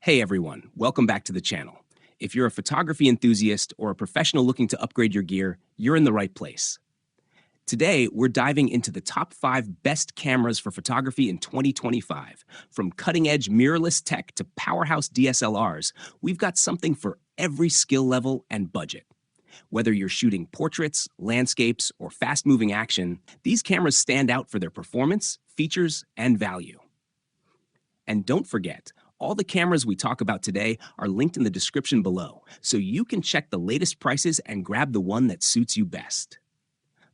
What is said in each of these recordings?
Hey everyone, welcome back to the channel. If you're a photography enthusiast or a professional looking to upgrade your gear, you're in the right place. Today, we're diving into the top 5 best cameras for photography in 2025. From cutting-edge mirrorless tech to powerhouse DSLRs, we've got something for every skill level and budget. Whether you're shooting portraits, landscapes, or fast-moving action, these cameras stand out for their performance, features, and value. And don't forget, all the cameras we talk about today are linked in the description below, so you can check the latest prices and grab the one that suits you best.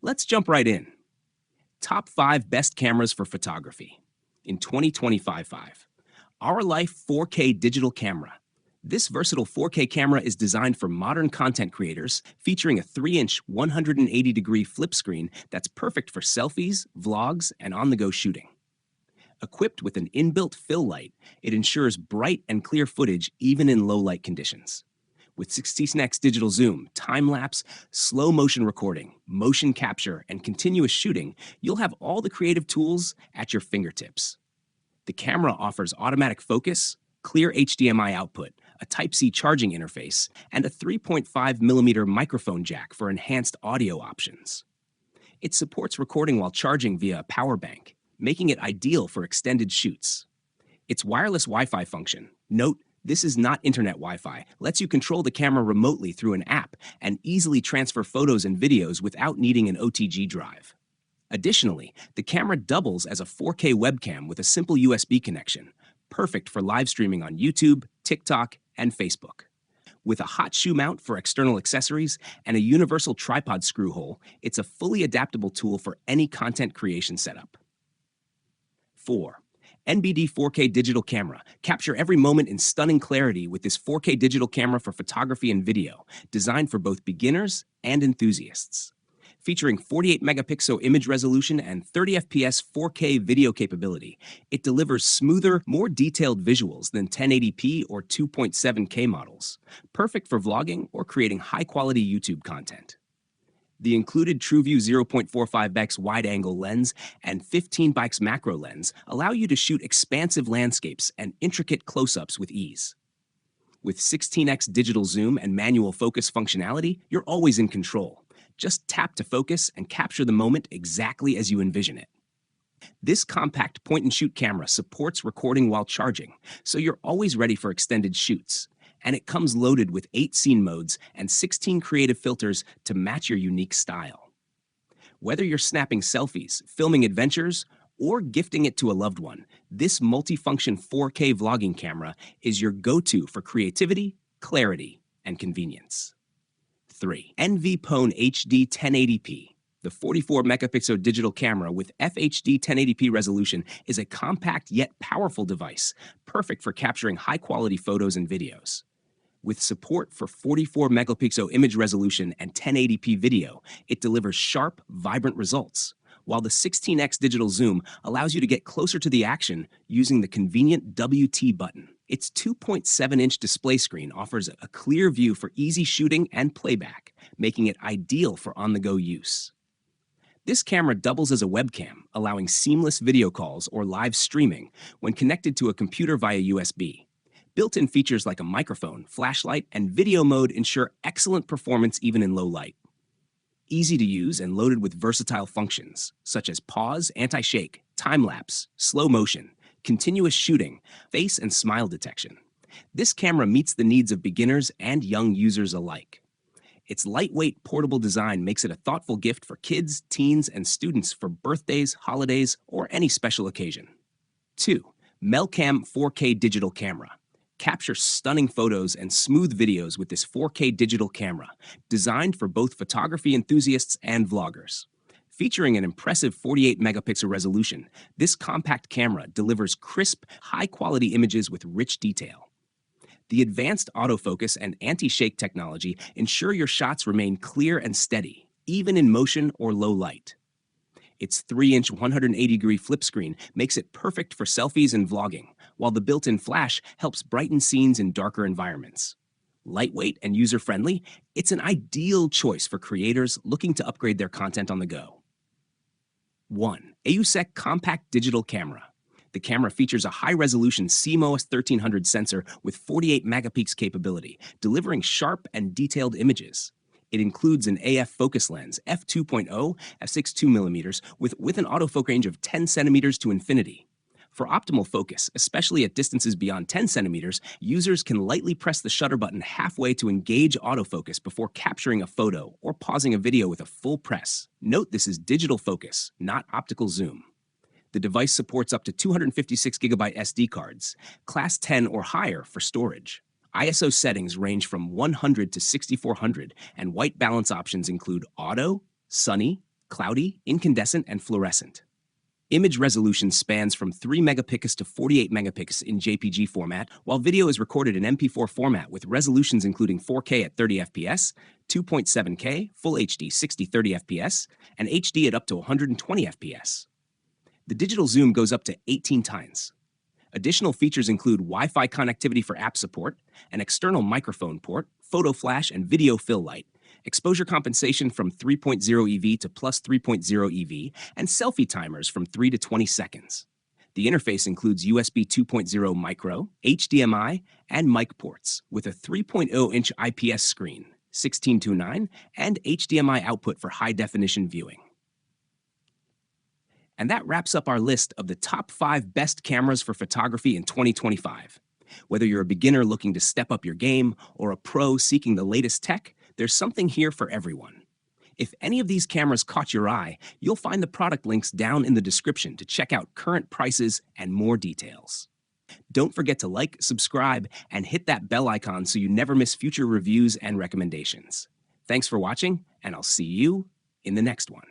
Let's jump right in. Top 5 best cameras for photography in 2025. Ourlife 4K digital camera. This versatile 4K camera is designed for modern content creators, featuring a 3-inch 180-degree flip screen that's perfect for selfies, vlogs, and on-the-go shooting. Equipped with an inbuilt fill light, it ensures bright and clear footage even in low light conditions. With 16x digital zoom, time-lapse, slow motion recording, motion capture, and continuous shooting, you'll have all the creative tools at your fingertips. The camera offers automatic focus, clear HDMI output, a Type-C charging interface, and a 3.5mm microphone jack for enhanced audio options. It supports recording while charging via a power bank, making it ideal for extended shoots. Its wireless Wi-Fi function, note, this is not internet Wi-Fi, lets you control the camera remotely through an app and easily transfer photos and videos without needing an OTG drive. Additionally, the camera doubles as a 4K webcam with a simple USB connection, perfect for live streaming on YouTube, TikTok, and Facebook. With a hot shoe mount for external accessories and a universal tripod screw hole, it's a fully adaptable tool for any content creation setup. 4. NBD 4K digital camera. Capture every moment in stunning clarity with this 4K digital camera for photography and video, designed for both beginners and enthusiasts. Featuring 48 megapixel image resolution and 30 FPS 4K video capability, it delivers smoother, more detailed visuals than 1080p or 2.7K models, perfect for vlogging or creating high-quality YouTube content. The included TrueView 0.45x wide-angle lens and 15x macro lens allow you to shoot expansive landscapes and intricate close-ups with ease. With 16x digital zoom and manual focus functionality, you're always in control. Just tap to focus and capture the moment exactly as you envision it. This compact point-and-shoot camera supports recording while charging, so you're always ready for extended shoots. And it comes loaded with 8 scene modes and 16 creative filters to match your unique style. Whether you're snapping selfies, filming adventures, or gifting it to a loved one, this multifunction 4K vlogging camera is your go-to for creativity, clarity, and convenience. 3. NVPONE HD 1080p. The 44-megapixel digital camera with FHD 1080p resolution is a compact yet powerful device, perfect for capturing high-quality photos and videos. With support for 44-megapixel image resolution and 1080p video, it delivers sharp, vibrant results, while the 16x digital zoom allows you to get closer to the action using the convenient WT button. Its 2.7-inch display screen offers a clear view for easy shooting and playback, making it ideal for on-the-go use. This camera doubles as a webcam, allowing seamless video calls or live streaming when connected to a computer via USB. Built-in features like a microphone, flashlight, and video mode ensure excellent performance even in low light. Easy to use and loaded with versatile functions, such as pause, anti-shake, time-lapse, slow motion, continuous shooting, face and smile detection. This camera meets the needs of beginners and young users alike. Its lightweight, portable design makes it a thoughtful gift for kids, teens, and students for birthdays, holidays, or any special occasion. 2. Melcam 4K digital camera. Capture stunning photos and smooth videos with this 4K digital camera, designed for both photography enthusiasts and vloggers. Featuring an impressive 48-megapixel resolution, this compact camera delivers crisp, high-quality images with rich detail. The advanced autofocus and anti-shake technology ensure your shots remain clear and steady, even in motion or low light. Its 3-inch 180-degree flip screen makes it perfect for selfies and vlogging, while the built-in flash helps brighten scenes in darker environments. Lightweight and user-friendly, it's an ideal choice for creators looking to upgrade their content on the go. 1. AUSEK Compact Digital Camera. The camera features a high-resolution CMOS 1300 sensor with 48 megapixel capability, delivering sharp and detailed images. It includes an AF focus lens, f2.0, f6.2mm, with an autofocus range of 10 centimeters to infinity. For optimal focus, especially at distances beyond 10 centimeters, users can lightly press the shutter button halfway to engage autofocus before capturing a photo or pausing a video with a full press. Note this is digital focus, not optical zoom. The device supports up to 256GB SD cards, class 10 or higher for storage. ISO settings range from 100 to 6400, and white balance options include auto, sunny, cloudy, incandescent, and fluorescent. Image resolution spans from 3 megapixels to 48 megapixels in JPG format, while video is recorded in MP4 format with resolutions including 4K at 30 FPS, 2.7K, Full HD 60/30 FPS, and HD at up to 120 FPS. The digital zoom goes up to 18 times. Additional features include Wi-Fi connectivity for app support, an external microphone port, photo flash, and video fill light, exposure compensation from 3.0 EV to plus 3.0 EV, and selfie timers from 3 to 20 seconds. The interface includes USB 2.0 micro, HDMI, and mic ports, with a 3.0-inch IPS screen, 16:9, and HDMI output for high-definition viewing. And that wraps up our list of the top 5 best cameras for photography in 2025. Whether you're a beginner looking to step up your game or a pro seeking the latest tech, there's something here for everyone. If any of these cameras caught your eye, you'll find the product links down in the description to check out current prices and more details. Don't forget to like, subscribe, and hit that bell icon so you never miss future reviews and recommendations. Thanks for watching, and I'll see you in the next one.